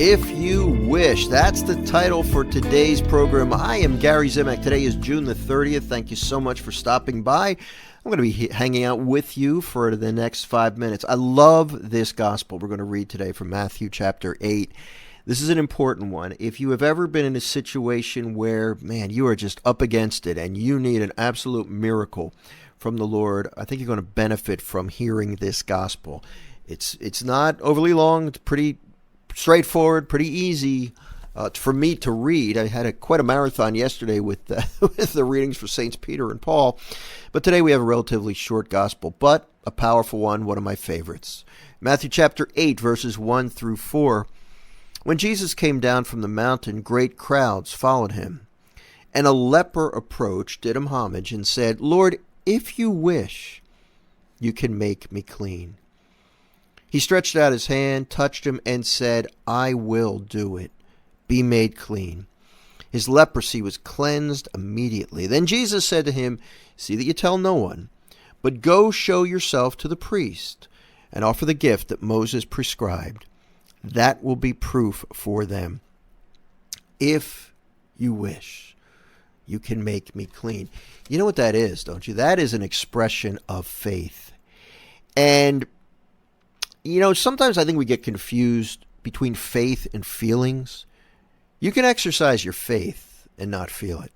If You Wish. That's the title for today's program. I am Gary Zimak. Today is June the 30th. Thank you so much for stopping by. I'm going to be hanging out with you for the next 5 minutes. I love this gospel we're going to read today from Matthew chapter 8. This is an important one. If you have ever been in a situation where, man, you are just up against it and you need an absolute miracle from the Lord, I think you're going to benefit from hearing this gospel. It's not overly long. It's pretty straightforward, pretty easy for me to read. I had quite a marathon yesterday with the readings for Saints Peter and Paul. But today we have a relatively short gospel, but a powerful one of my favorites. Matthew chapter 8, verses 1 through 4. When Jesus came down from the mountain, great crowds followed him. And a leper approached, did him homage, and said, "Lord, if you wish, you can make me clean." He stretched out his hand, touched him, and said, "I will do it. Be made clean." His leprosy was cleansed immediately. Then Jesus said to him, "See that you tell no one, but go show yourself to the priest and offer the gift that Moses prescribed. That will be proof for them. If you wish, you can make me clean." You know what that is, don't you? That is an expression of faith. And, sometimes I think we get confused between faith and feelings. You can exercise your faith and not feel it.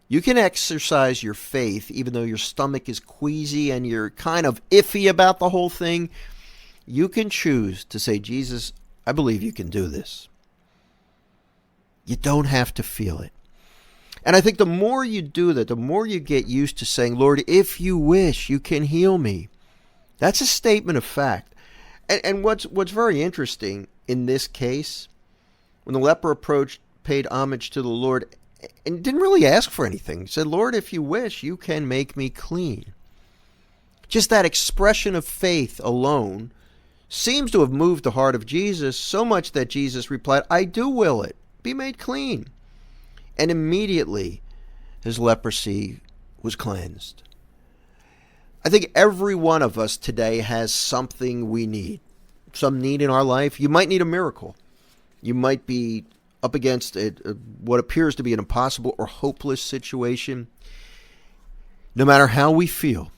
You can exercise your faith even though your stomach is queasy and you're kind of iffy about the whole thing. You can choose to say, "Jesus, I believe you can do this." You don't have to feel it. And I think the more you do that, the more you get used to saying, "Lord, if you wish, you can heal me." That's a statement of fact. And what's very interesting in this case, when the leper approached, paid homage to the Lord, and didn't really ask for anything. He said, "Lord, if you wish, you can make me clean." Just that expression of faith alone seems to have moved the heart of Jesus so much that Jesus replied, "I do will it. Be made clean." And immediately his leprosy was cleansed. I think every one of us today has something we need. Some need in our life. You might need a miracle. You might be up against what appears to be an impossible or hopeless situation. No matter how we feel,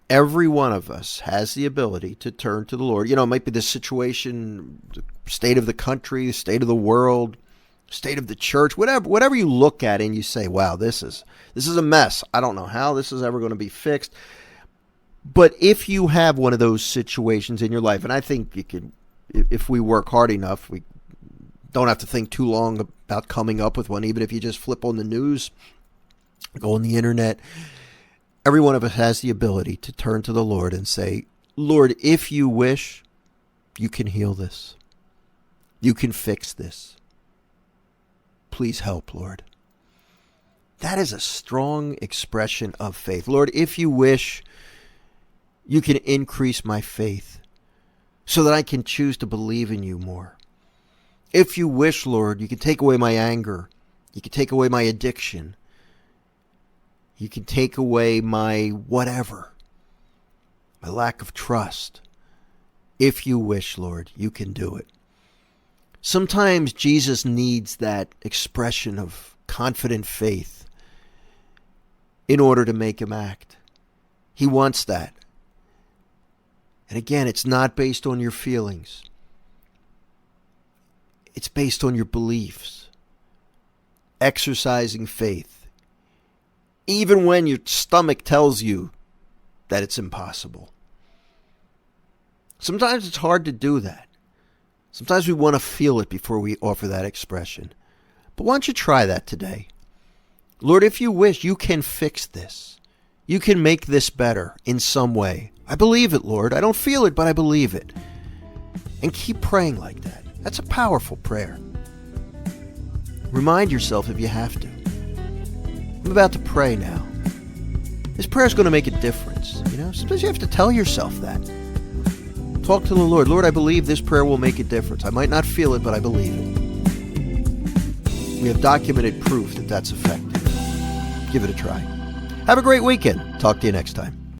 every one of us has the ability to turn to the Lord. It might be the situation, the state of the country, the state of the world, state of the church, whatever you look at and you say, "Wow, this is a mess. I don't know how this is ever going to be fixed." But if you have one of those situations in your life, and I think you can, if we work hard enough, we don't have to think too long about coming up with one. Even if you just flip on the news, go on the internet, every one of us has the ability to turn to the Lord and say, "Lord, if you wish, you can heal this. You can fix this. Please help, Lord." That is a strong expression of faith. "Lord, if you wish, you can increase my faith so that I can choose to believe in you more. If you wish, Lord, you can take away my anger. You can take away my addiction. You can take away my whatever, my lack of trust. If you wish, Lord, you can do it." Sometimes Jesus needs that expression of confident faith in order to make him act. He wants that. And again, it's not based on your feelings. It's based on your beliefs. Exercising faith, even when your stomach tells you that it's impossible. Sometimes it's hard to do that. Sometimes we want to feel it before we offer that expression. But why don't you try that today? "Lord, if you wish, you can fix this. You can make this better in some way. I believe it, Lord. I don't feel it, but I believe it." And keep praying like that. That's a powerful prayer. Remind yourself if you have to. I'm about to pray now. This prayer is going to make a difference. Sometimes you have to tell yourself that. Talk to the Lord. "Lord, I believe this prayer will make a difference. I might not feel it, but I believe it." We have documented proof that that's effective. Give it a try. Have a great weekend. Talk to you next time.